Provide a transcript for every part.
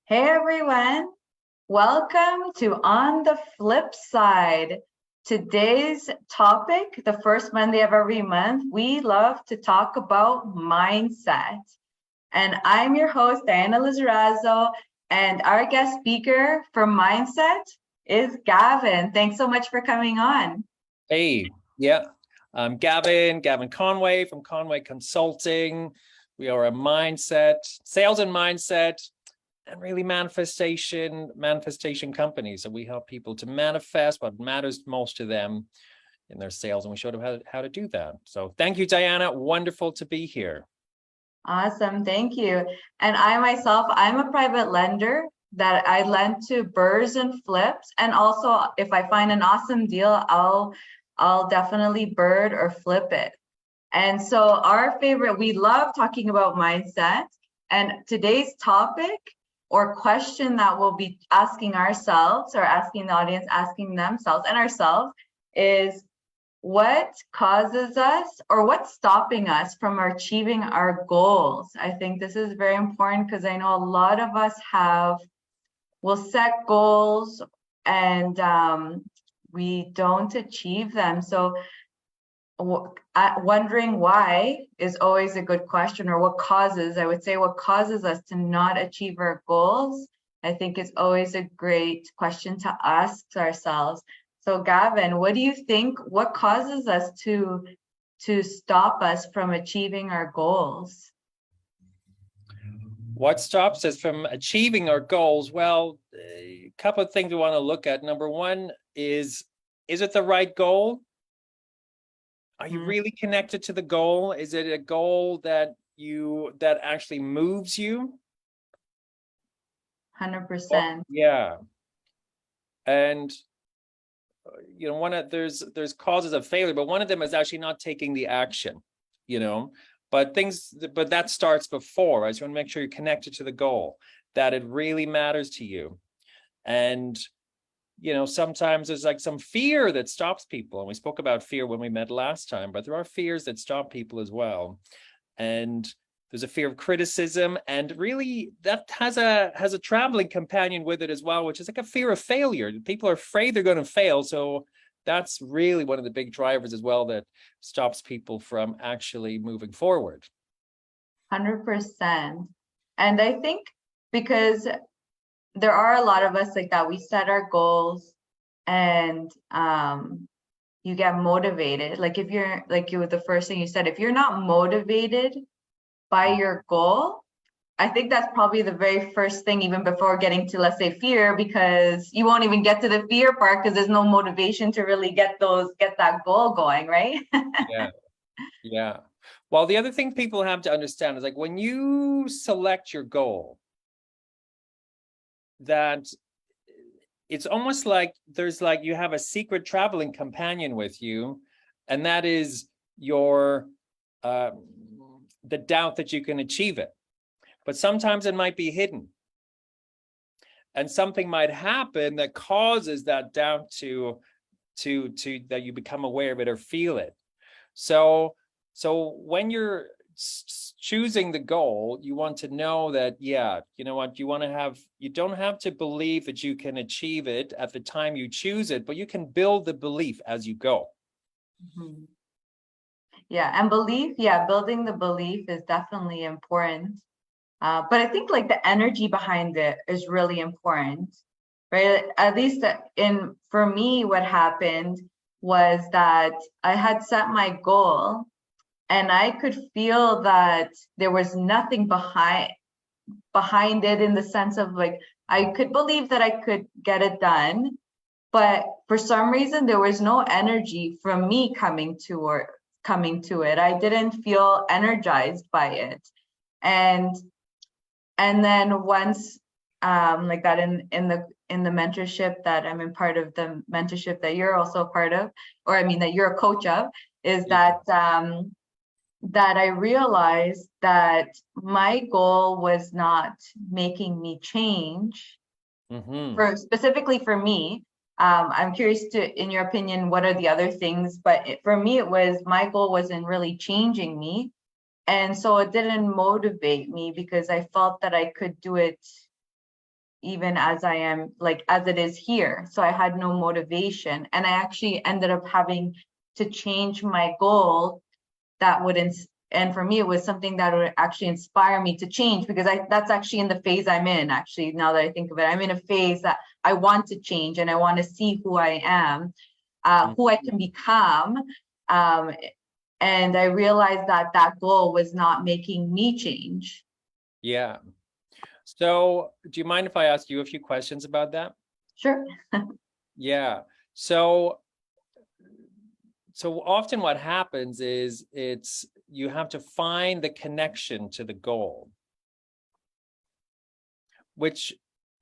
Hey everyone, welcome to On the Flip Side. Today's topic, the first Monday of every month, we love to talk about mindset. And I'm your host, Diana Lizarazo, and our guest speaker for mindset is Gavin. Thanks so much for coming on. Hey, yeah, I'm Gavin Conway from Conway Consulting. We are a sales and mindset, and really manifestation company. So we help people to manifest what matters most to them in their sales, and we show them how to do that. So thank you, Diana. Wonderful to be here. Awesome, thank you. And I myself, I'm a private lender that I lend to burrs and flips. And also if I find an awesome deal, I'll definitely bird or flip it. And so we love talking about mindset. And today's topic or question that we'll be asking ourselves or asking the audience, asking themselves and ourselves is, what causes us or what's stopping us from achieving our goals? I think this is very important because I know a lot of us will set goals and we don't achieve them. So wondering why is always a good question, or what causes us to not achieve our goals. I think it's always a great question to ask ourselves. So Gavin, what do you think, what causes us to stop us from achieving our goals? What stops us from achieving our goals? Well, a couple of things we want to look at. Number one is it the right goal? Are you really connected to the goal? Is it a goal that actually moves you? 100%. Yeah. And there's causes of failure, but one of them is actually not taking the action, but that starts before. I just want to make sure you're connected to the goal, that it really matters to you. And sometimes there's like some fear that stops people. And we spoke about fear when we met last time, but there are fears that stop people as well. And there's a fear of criticism, and really that has a traveling companion with it as well, which is like a fear of failure. People are afraid they're going to fail. So that's really one of the big drivers as well that stops people from actually moving forward. 100%. And I think because there are a lot of us like that, we set our goals and you get motivated. Like if you're the first thing you said, if you're not motivated by your goal, I think that's probably the very first thing, even before getting to, let's say, fear, because you won't even get to the fear part because there's no motivation to really get that goal going, right? Yeah. Well, the other thing people have to understand is, like, when you select your goal, that it's almost like you have a secret traveling companion with you, and that is your the doubt that you can achieve it. But sometimes it might be hidden, and something might happen that causes that doubt to that you become aware of it or feel it. So when you're choosing the goal, you want to know that, you don't have to believe that you can achieve it at the time you choose it, but you can build the belief as you go. Mm-hmm. Yeah, and building the belief is definitely important. But I think like the energy behind it is really important, right? At least for me, what happened was that I had set my goal and I could feel that there was nothing behind it, in the sense of, like, I could believe that I could get it done, but for some reason there was no energy from me coming to it. I didn't feel energized by it. And then once like that, in the mentorship that I'm in, part of the mentorship that you're also a part of, or I mean that you're a coach of, is that that I realized that my goal was not making me change. Specifically for me. I'm curious in your opinion, what are the other things? But for me, my goal wasn't really changing me. And so it didn't motivate me because I felt that I could do it even as I am, like as it is here. So I had no motivation, and I actually ended up having to change my goal that would and for me it was something that would actually inspire me to change, because that's actually in the phase I'm in. Actually, now that I think of it, I'm in a phase that I want to change, and I want to see who I am, who I can become. And I realized that that goal was not making me change. Yeah. So do you mind if I ask you a few questions about that? Sure. Yeah. So often what happens is you have to find the connection to the goal,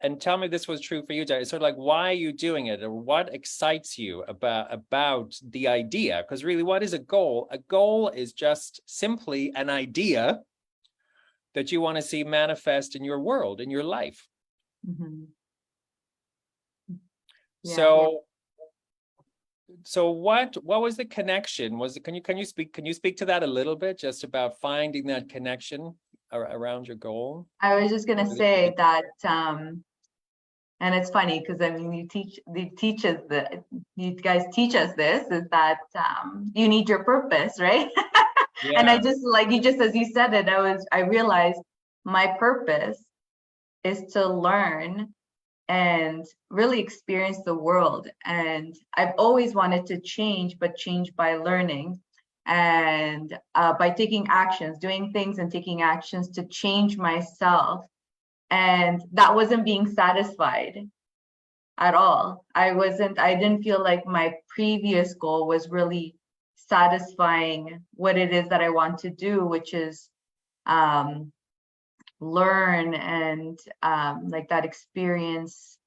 and tell me this was true for you, Diana. Sort of like, why are you doing it, or what excites you about the idea? Because really, what is a goal? A goal is just simply an idea that you want to see manifest in your world, in your life. Mm-hmm. Yeah. So what was the connection? Can you speak to that a little bit, just about finding that connection around your goal? I was just gonna say that, and it's funny because I mean, you guys teach us this, is that you need your purpose, right? Yeah. And I just, like, as you said it, I realized my purpose is to learn and really experience the world. And I've always wanted to change, but change by learning and by taking actions, doing things and taking actions to change myself. And that wasn't being satisfied at all. I didn't feel like my previous goal was really satisfying what it is that I want to do, which is learn and like that experience,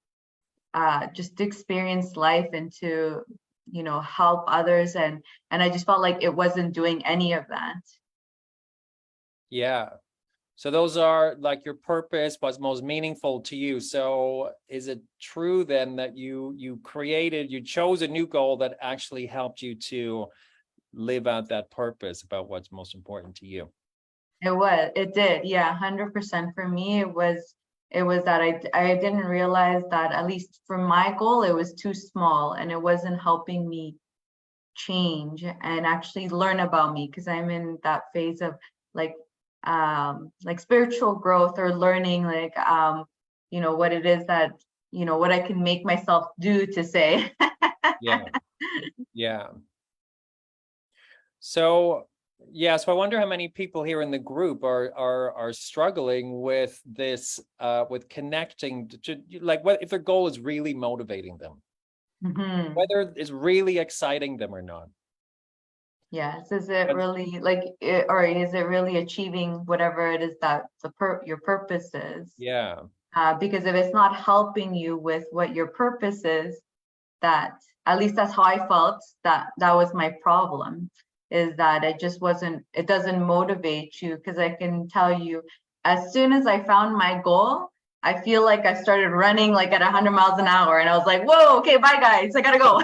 just to experience life and to, help others. And I just felt like it wasn't doing any of that. Yeah. So those are like your purpose, what's most meaningful to you. So is it true then that you chose a new goal that actually helped you to live out that purpose about what's most important to you? It did. Yeah, 100% for me. It was that I didn't realize that, at least for my goal, it was too small and it wasn't helping me change and actually learn about me, because I'm in that phase of like spiritual growth, or learning, like what it is that, what I can make myself do, to say. Yeah. Yeah. So I wonder how many people here in the group are struggling with this, with connecting to, like, what if their goal is really motivating them, whether it's really exciting them or not. Yes, is it really or is it really achieving whatever it is that your purpose is? Yeah. Because if it's not helping you with what your purpose is, that, at least that's how I felt, that was my problem, is that it doesn't motivate you. Because I can tell you, as soon as I found my goal, I feel like I started running like at 100 miles an hour, and I was like, whoa, okay, bye guys, I gotta go.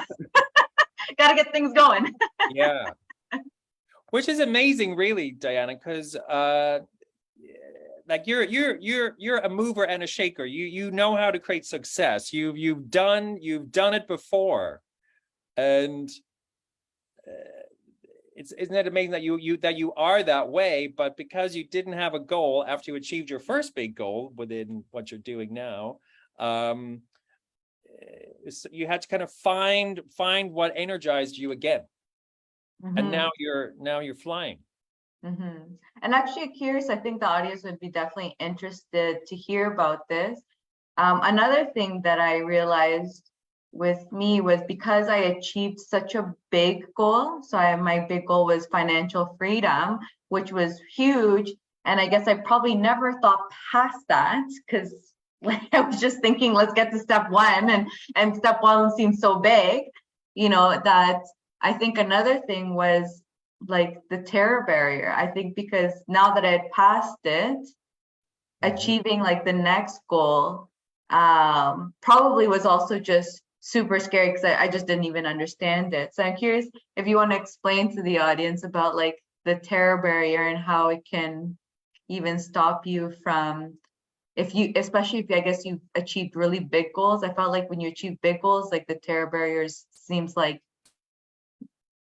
Gotta get things going. Yeah. Which is amazing, really, Diana, because like you're a mover and a shaker. You know how to create success. You've done it before, and isn't it amazing that you are that way? But because you didn't have a goal after you achieved your first big goal within what you're doing now, you had to kind of find what energized you again. And now you're flying. And actually, curious, I think the audience would be definitely interested to hear about this. Another thing that I realized with me was, because I achieved such a big goal. So my big goal was financial freedom, which was huge. And I guess I probably never thought past that, because I was just thinking, let's get to step one, and step one seemed so big, that I think another thing was like the terror barrier. I think because now that I had passed it, achieving like the next goal probably was also just super scary, because I just didn't even understand it. So I'm curious if you want to explain to the audience about like the terror barrier and how it can even stop you from if you, especially if I guess you achieved really big goals, I felt like when you achieve big goals, like the terror barriers seems like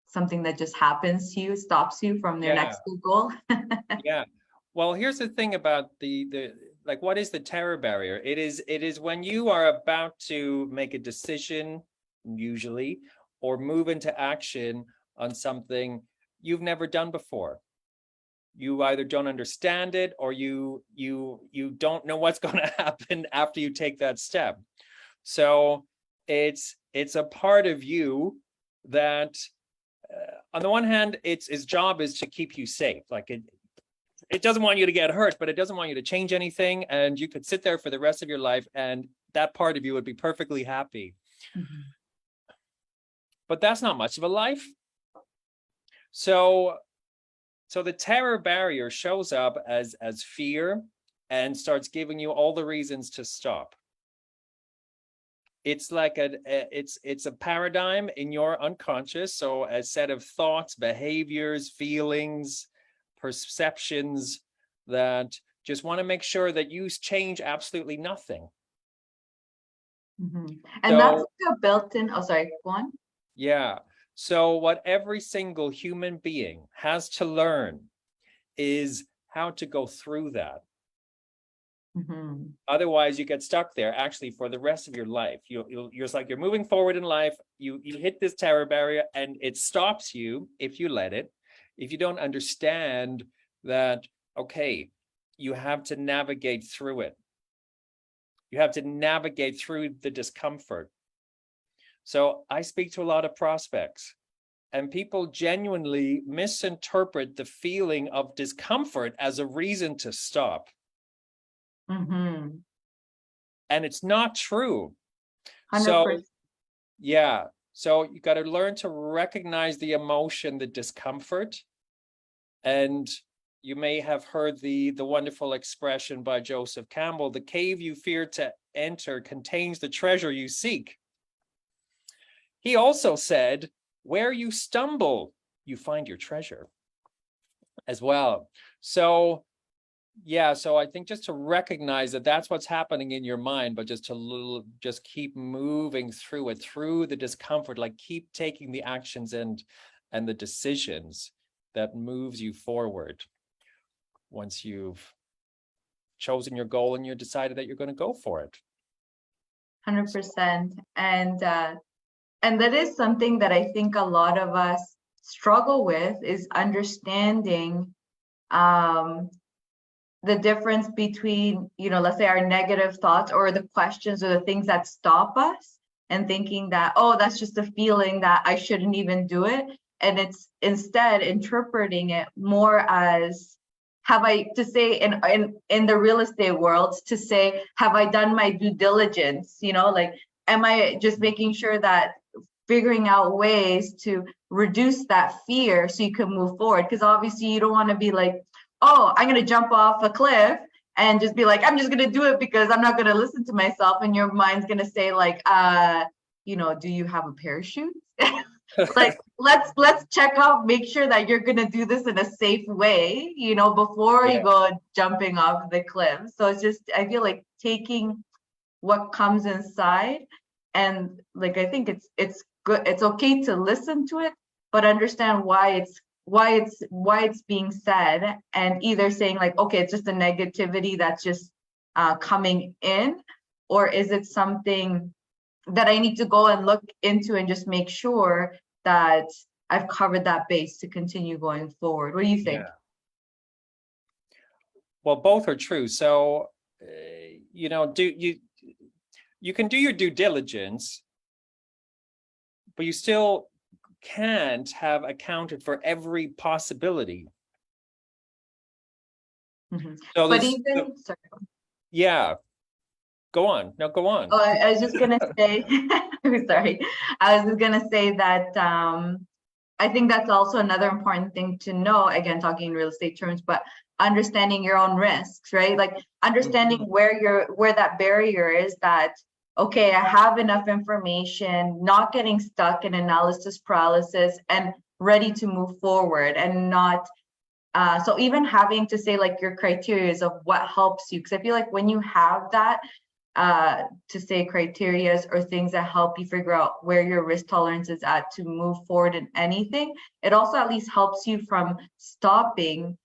something that just happens to you, stops you from your next big goal. Yeah. Well, here's the thing about the like, what is the terror barrier? It is when you are about to make a decision, usually, or move into action on something you've never done before. You either don't understand it, or you don't know what's going to happen after you take that step. So it's a part of you that, on the one hand, its job is to keep you safe. Like it doesn't want you to get hurt, but it doesn't want you to change anything. And you could sit there for the rest of your life, and that part of you would be perfectly happy. Mm-hmm. But that's not much of a life. So the terror barrier shows up as fear and starts giving you all the reasons to stop. It's like it's a paradigm in your unconscious. So a set of thoughts, behaviors, feelings, perceptions that just want to make sure that you change absolutely nothing. Mm-hmm. And that's the built-in, oh, sorry, go on. Yeah. So what every single human being has to learn is how to go through that. Mm-hmm. Otherwise, you get stuck there actually for the rest of your life. You're like, you're moving forward in life. You hit this terror barrier, and it stops you if you let it. If you don't understand that, okay, you have to navigate through it. You have to navigate through the discomfort. So I speak to a lot of prospects, and people genuinely misinterpret the feeling of discomfort as a reason to stop. Mm-hmm. And it's not true. 100%. So, yeah. So you got to learn to recognize the emotion, the discomfort. And you may have heard the wonderful expression by Joseph Campbell: the cave you fear to enter contains the treasure you seek. He also said, where you stumble, you find your treasure as well. So, yeah, so I think just to recognize that that's what's happening in your mind, but just just keep moving through it, through the discomfort, like keep taking the actions and the decisions that moves you forward once you've chosen your goal and you decided that you're going to go for it. 100%. And that is something that I think a lot of us struggle with, is understanding the difference between, let's say our negative thoughts or the questions or the things that stop us, and thinking that, oh, that's just a feeling that I shouldn't even do it. And it's instead interpreting it more as, have I, to say in the real estate world, to say, have I done my due diligence? Like, am I just making sure that figuring out ways to reduce that fear so you can move forward? Because obviously you don't want to be like, oh, I'm going to jump off a cliff and just be like, I'm just going to do it because I'm not going to listen to myself. And your mind's going to say like, do you have a parachute? Like, let's check out, make sure that you're going to do this in a safe way, before you go jumping off the cliff. So it's just, I feel like taking what comes inside, and like, I think it's good. It's okay to listen to it, but understand why it's being said, and either saying like, okay, it's just a negativity that's just coming in, or is it something that I need to go and look into and just make sure that I've covered that base to continue going forward? What do you think? Yeah. Well, both are true. So, you can do your due diligence, but you still can't have accounted for every possibility. Mm-hmm. So but even, sorry. Yeah, go on. No, go on. Oh, I was just gonna say, sorry. I was just gonna say that I think that's also another important thing to know. Again, talking in real estate terms, but understanding your own risks, right? Like understanding where that barrier is, that okay, I have enough information, not getting stuck in analysis paralysis, and ready to move forward, and not So even having to say like your criteria of what helps you, because I feel like when you have that, to say criterias or things that help you figure out where your risk tolerance is at to move forward in anything, it also at least helps you from stopping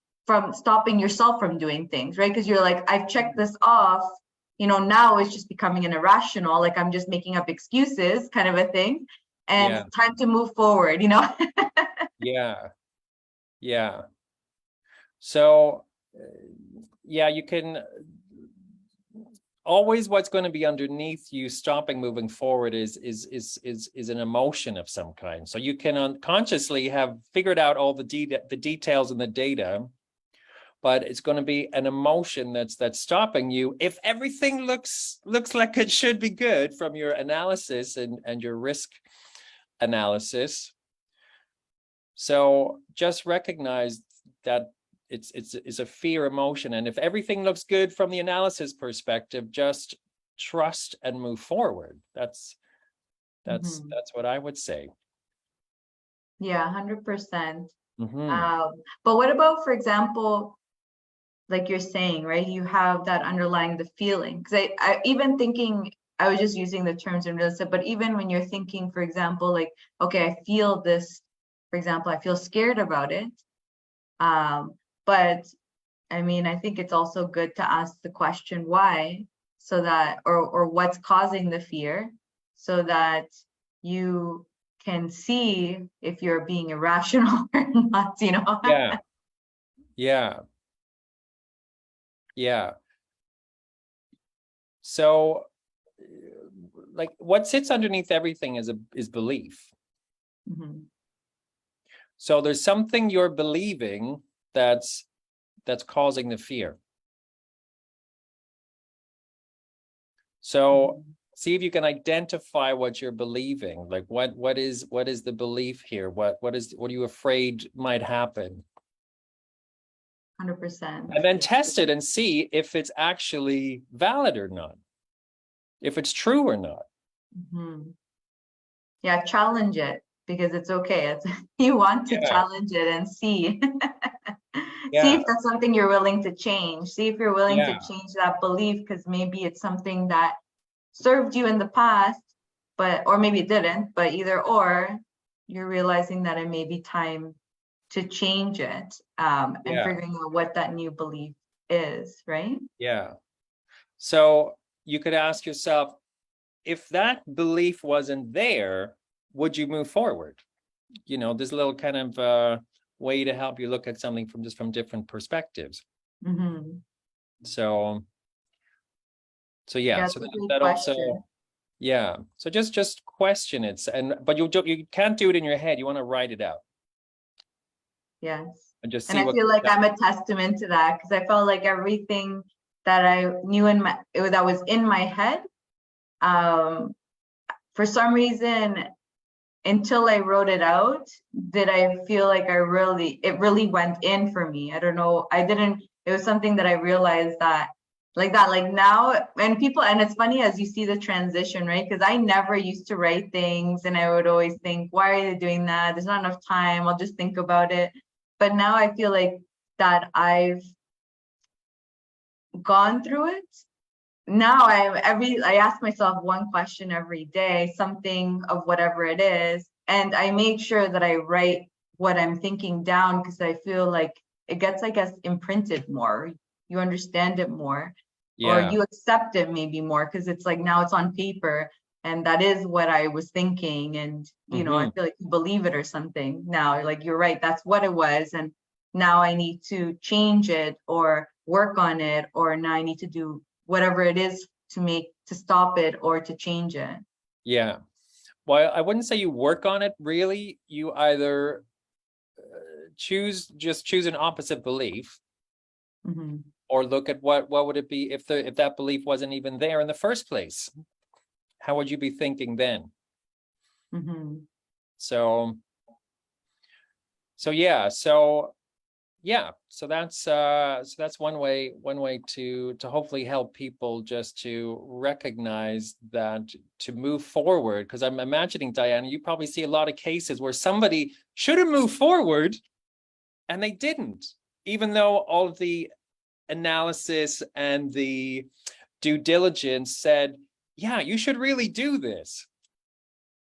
yourself from doing things, right? Because you're like, I've checked this off, now it's just becoming an irrational, like I'm just making up excuses kind of a thing, and Yeah. time to move forward. Yeah. So yeah, you can always, what's going to be underneath you stopping moving forward is an emotion of some kind. So you can unconsciously have figured out all the details and the data, but it's going to be an emotion that's stopping you if everything looks like it should be good from your analysis and your risk analysis. So just recognize that it's a fear emotion, and if everything looks good from the analysis perspective, just trust and move forward. That's what I would say. Yeah, 100%. Mm-hmm. But what about, for example, like you're saying, right? You have that underlying the feeling. Because I even thinking, I was just using the terms in real estate, but even when you're thinking, for example, like, okay, I feel this, for example, I feel scared about it. But I mean, I think it's also good to ask the question why, so that, or what's causing the fear, so that you can see if you're being irrational or not, Yeah. So like what sits underneath everything is belief. Mhm. So there's something you're believing that's causing the fear. So see if you can identify what you're believing. Like what is the belief here? What are you afraid might happen? 100%. And then test it and see if it's actually valid or not, if it's true or not. Mhm. Yeah, challenge it, because it's okay. You want to challenge it and see. See if that's something you're willing to change. See if you're willing to change that belief, because maybe it's something that served you in the past, or maybe it didn't, but either or, you're realizing that it may be time to change it, and figuring out what that new belief is, right? Yeah. So you could ask yourself, if that belief wasn't there, would you move forward? This little kind of way to help you look at something from different perspectives. Mm-hmm. So yeah, That's so a great that question. also, yeah. So just question it, but you can't do it in your head. You want to write it out. Yes. And just And see I what feel like I'm a testament to that, because I felt like everything that I knew that was in my head, for some reason, until I wrote it out, did I feel like it really went in for me. I don't know. It was something that I realized that like now, and it's funny as you see the transition, right? Because I never used to write things, and I would always think, why are they doing that? There's not enough time. I'll just think about it. But now I feel like that I've gone through it. Now I ask myself one question every day, something of whatever it is, and I make sure that I write what I'm thinking down, because I feel like it gets, I guess, imprinted more. You understand it more, or you accept it maybe more, because it's like now it's on paper, and that is what I was thinking, and I feel like you believe it or something now. Like, you're right, that's what it was, and now I need to change it or work on it, or now I need to do whatever it is to stop it or to change it. Yeah. Well, I wouldn't say you work on it really. You either choose an opposite belief, or look at what would it be if that belief wasn't even there in the first place. How would you be thinking then? So that's one way to hopefully help people just to recognize that, to move forward. Because I'm imagining, Diana, you probably see a lot of cases where somebody should have moved forward and they didn't, even though all of the analysis and the due diligence said, yeah, you should really do this.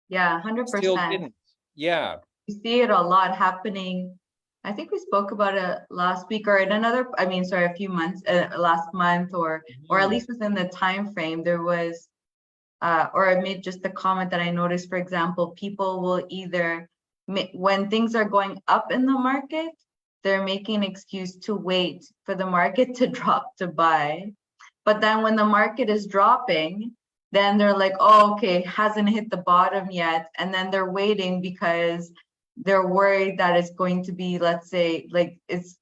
Yeah, Still 100%. didn't. Yeah. We see it a lot happening. I think we spoke about it last week or in another, I mean, sorry, a few months, last month, or at least within the time frame, there was, or I made just the comment that I noticed, for example, people will either, when things are going up in the market, they're making an excuse to wait for the market to drop to buy. But then when the market is dropping, then they're like, oh, okay, hasn't hit the bottom yet. And then they're waiting because they're worried that it's going to be, let's say, like it's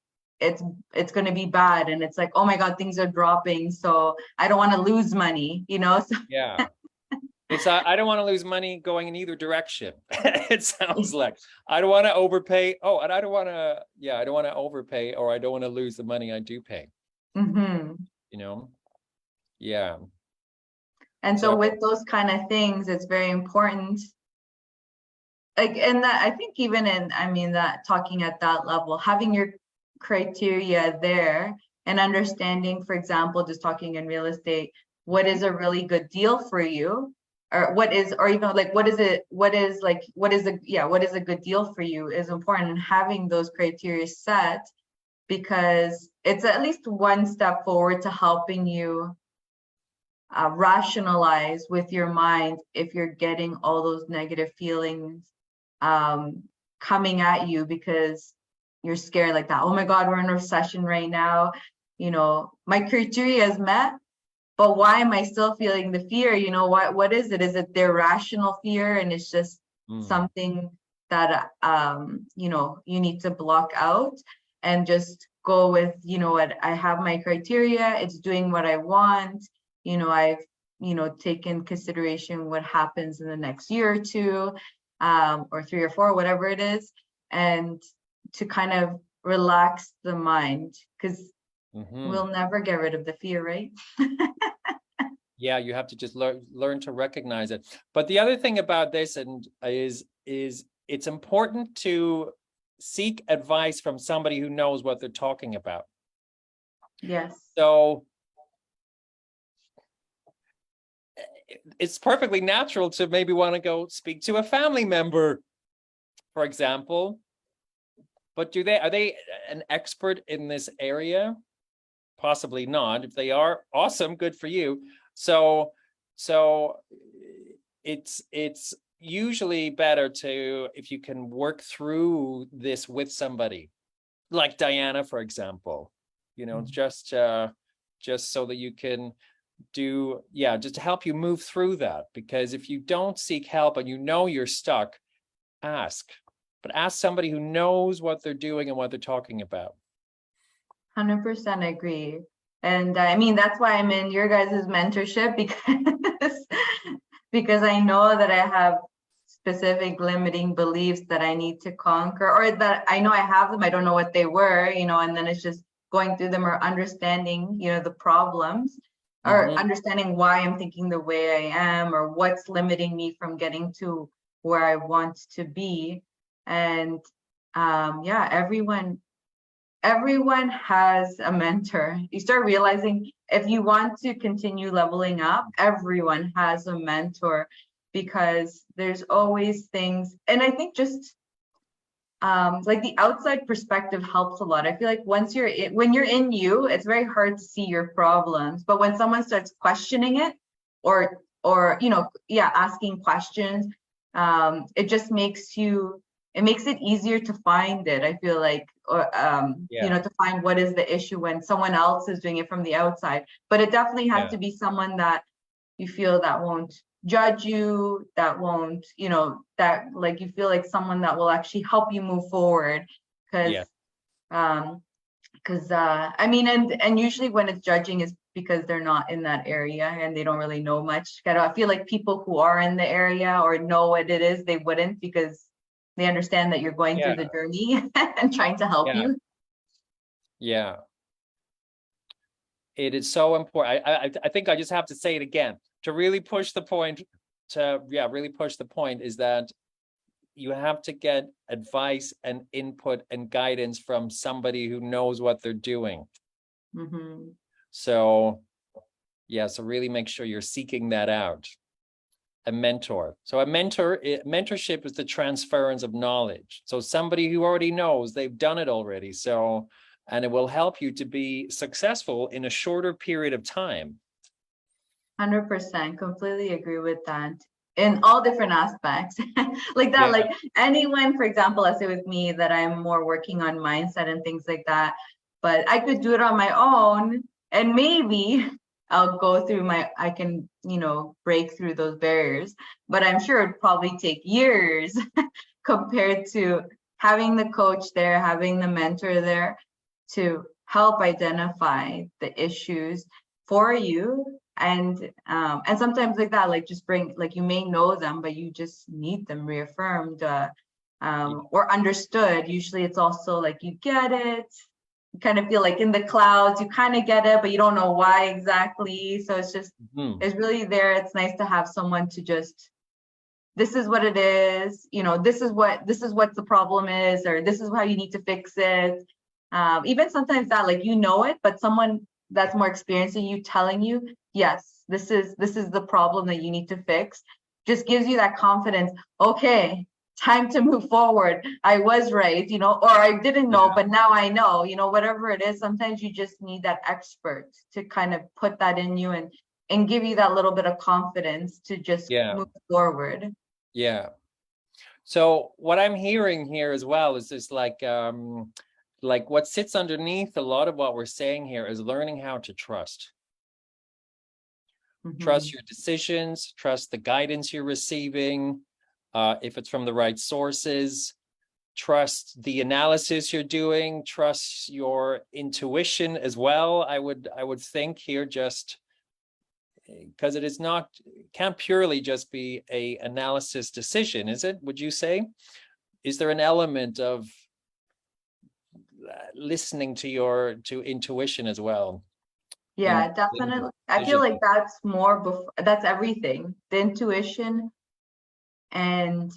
going to be bad. And it's like, oh my God, things are dropping. So I don't want to lose money, you know? So Yeah. It's I don't want to lose money going in either direction. It sounds like I don't want to overpay. Oh, and I don't want to, yeah, I don't want to overpay, or I don't want to lose the money I do pay. mhm. You know? Yeah. And so with those kind of things, it's very important. Like, and that I think even in, I mean, that talking at that level, having your criteria there and understanding, for example, just talking in real estate, what is a really good deal for you? Or what is, or even like, what is it, what is like, what is a, yeah, what is a good deal for you is important. And having those criteria set, because it's at least one step forward to helping you rationalize with your mind if you're getting all those negative feelings coming at you because you're scared like that. Oh my God, we're in a recession right now. You know, my criteria is met, but why am I still feeling the fear? You know, what is it? Is it their rational fear? And it's just something that, you know, you need to block out and just go with, you know what, I have my criteria, it's doing what I want. You know, I've, you know, taken consideration what happens in the next year or two, or 3 or 4, whatever it is, and to kind of relax the mind, because we'll never get rid of the fear, right? Yeah, you have to just learn to recognize it. But the other thing about this is it's important to seek advice from somebody who knows what they're talking about. Yes. So it's perfectly natural to maybe want to go speak to a family member, for example. But are they an expert in this area? Possibly not. If they are, awesome, good for you. So it's usually better to, if you can work through this with somebody like Diana, for example, you know, just so that you can do, yeah, just to help you move through that. Because if you don't seek help and you know you're stuck, ask somebody who knows what they're doing and what they're talking about. 100% agree. And I mean, that's why I'm in your guys' mentorship, because I know that I have specific limiting beliefs that I need to conquer, or that I know I have them, I don't know what they were, you know, and then it's just going through them or understanding, you know, the problems, or understanding why I'm thinking the way I am, or what's limiting me from getting to where I want to be. And yeah, everyone has a mentor. You start realizing if you want to continue leveling up, everyone has a mentor, because there's always things. And I think just like the outside perspective helps a lot. I feel like when you're in you, it's very hard to see your problems. But when someone starts questioning it, or you know, yeah, asking questions, it just makes it easier to find it, I feel like, or you know, to find what is the issue when someone else is doing it from the outside. But it definitely has to be someone that you feel that won't judge you, that won't, you know, that like you feel like someone that will actually help you move forward. Because I mean, and usually when it's judging is because they're not in that area and they don't really know much. I feel like people who are in the area or know what it is, they wouldn't, because they understand that you're going through the journey and trying to help you. Yeah. It is so important. I think I just have to say it again, to really push the point, really push the point, is that you have to get advice and input and guidance from somebody who knows what they're doing. Mhm. So yeah, so really make sure you're seeking that out. A mentor. So mentorship is the transference of knowledge. So somebody who already knows, they've done it already. So, and it will help you to be successful in a shorter period of time. 100%, completely agree with that in all different aspects. Like that, Yeah. like anyone, for example, let's say with me that I'm more working on mindset and things like that, but I could do it on my own, and maybe I'll go through I can, break through those barriers, but I'm sure it'd probably take years compared to having the coach there, having the mentor there to help identify the issues for you. And sometimes like that, like just bring, like you may know them, but you just need them reaffirmed or understood. Usually it's also like you get it, you kind of feel like in the clouds, you kind of get it, but you don't know why exactly. So it's just, it's really there. It's nice to have someone to just, this is what it is, this is what the problem is, or this is how you need to fix it. Even sometimes that, like, it, but someone that's more experienced than you telling you, yes, this is the problem that you need to fix, just gives you that confidence. Okay, time to move forward. I was right, or I didn't know, but now I know, whatever it is. Sometimes you just need that expert to kind of put that in you and give you that little bit of confidence to just move forward. Yeah. So what I'm hearing here as well is this, like what sits underneath a lot of what we're saying here is learning how to trust. Trust your decisions, trust the guidance you're receiving, if it's from the right sources, trust the analysis you're doing, trust your intuition as well. I would think here, just because it is not, can't purely just be a analysis decision, is it? Would you say? Is there an element of listening to intuition as well? Yeah, definitely. I feel like that's that's everything. The intuition and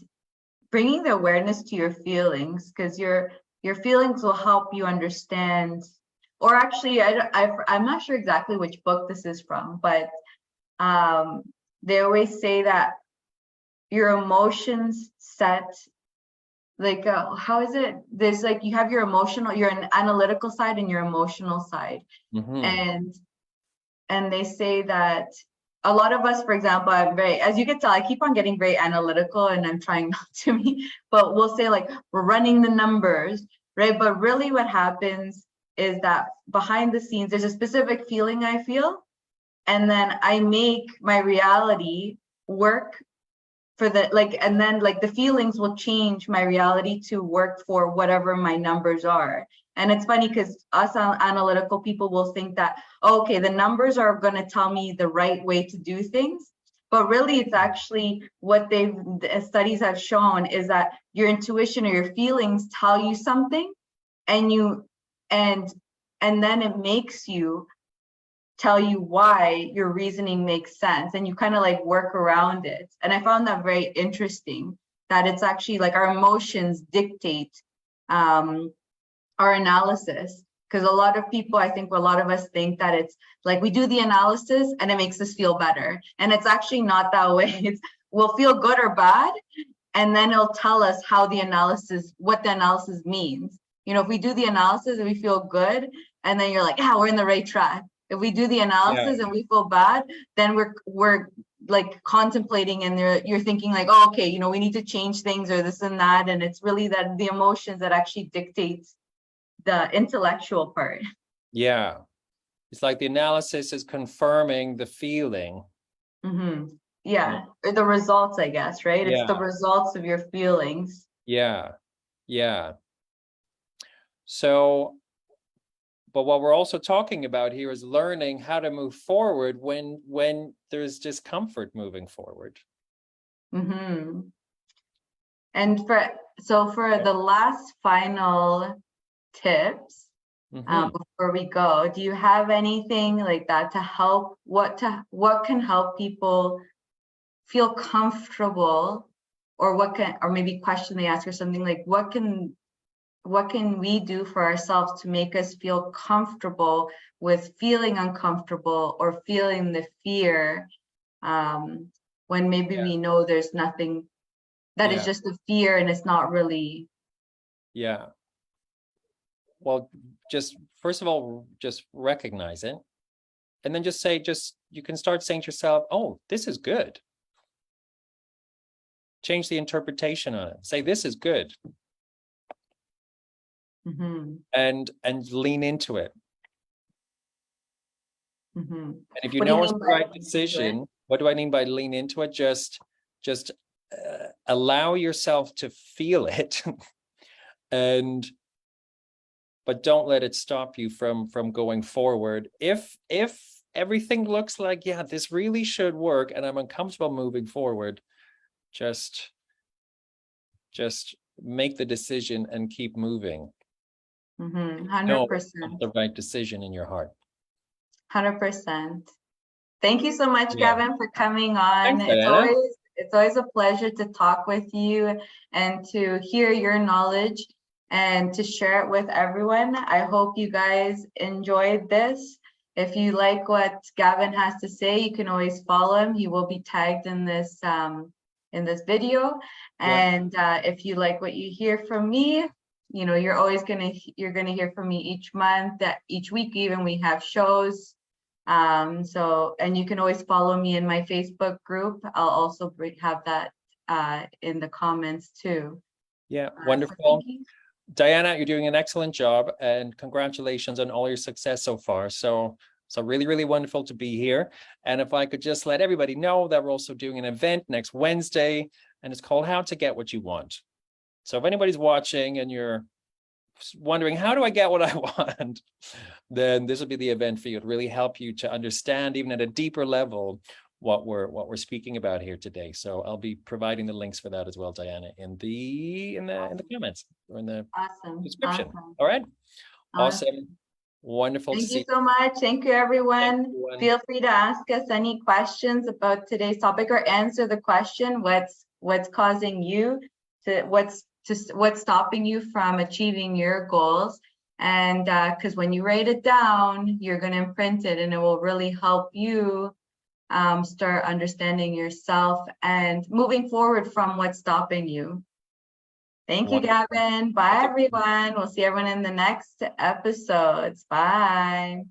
bringing the awareness to your feelings, because your feelings will help you understand. Or actually, I'm not sure exactly which book this is from, but they always say that your emotions set, like, how is it? There's like, you have your an analytical side and your emotional side. And they say that a lot of us, for example, as you can tell, I keep on getting very analytical and I'm trying not to be, but we'll say like, we're running the numbers, right? But really what happens is that behind the scenes, there's a specific feeling I feel, and then I make my reality work for and then like the feelings will change my reality to work for whatever my numbers are. And it's funny because us analytical people will think that, okay, the numbers are going to tell me the right way to do things. But really, it's actually what the studies have shown is that your intuition or your feelings tell you something, and then it makes you tell you why your reasoning makes sense, and you kind of like work around it. And I found that very interesting, that it's actually like our emotions dictate our analysis. Because a lot of people, I think a lot of us think that it's like we do the analysis and it makes us feel better. And it's actually not that way. We'll feel good or bad, and then it'll tell us what the analysis means. If we do the analysis and we feel good, and then you're like, yeah, we're in the right track. If we do the analysis and we feel bad, then we're like contemplating, and you're thinking like, oh, okay, we need to change things or this and that. And it's really that the emotions that actually dictates the intellectual part. Yeah. It's like the analysis is confirming the feeling. Yeah. Or the results, I guess, right? It's the results of your feelings. Yeah. So, but what we're also talking about here is learning how to move forward when there's discomfort moving forward. And for the last final tips, before we go, do you have anything like that to help? What can help people feel comfortable or what can, or maybe question they ask or something like, what can we do for ourselves to make us feel comfortable with feeling uncomfortable or feeling the fear, when maybe we know there's nothing, that is just a fear and it's not really. Yeah. Well, just first of all, just recognize it. And then just say, you can start saying to yourself, oh, this is good. Change the interpretation on it. Say, this is good. Mm-hmm. And lean into it. Mm-hmm. And if you What do know you it's mean the by right decision, what do I mean by lean into it? Just allow yourself to feel it, but don't let it stop you from going forward. If everything looks like, yeah, this really should work, and I'm uncomfortable moving forward, just make the decision and keep moving. 100%. The right decision in your heart. 100%. Thank you so much, Yeah. Gavin, for coming on. Thanks, Diana. It's always a pleasure to talk with you and to hear your knowledge and to share it with everyone. I hope you guys enjoyed this. If you like what Gavin has to say, you can always follow him. He will be tagged in this video. And if you like what you hear from me, you know, you're gonna hear from me each month, each week even. We have shows. And you can always follow me in my Facebook group. I'll also have that in the comments too. Yeah, wonderful. So Diana, you're doing an excellent job, and congratulations on all your success so far. So really, really wonderful to be here. And if I could just let everybody know that we're also doing an event next Wednesday, and it's called How to Get What You Want. So if anybody's watching and you're wondering, how do I get what I want? Then this will be the event for you. It'll really help you to understand, even at a deeper level, what we're speaking about here today. So I'll be providing the links for that as well, Diana, in the comments or in the description. awesome. All right. Awesome. Wonderful. Thank you so much. Thank you, everyone. Feel free to ask us any questions about today's topic or answer the question, what's causing you to, what's stopping you from achieving your goals. And because when you write it down, you're going to imprint it, and it will really help you start understanding yourself and moving forward from what's stopping you. Thank you, Gavin. Bye, everyone. We'll see everyone in the next episodes. Bye.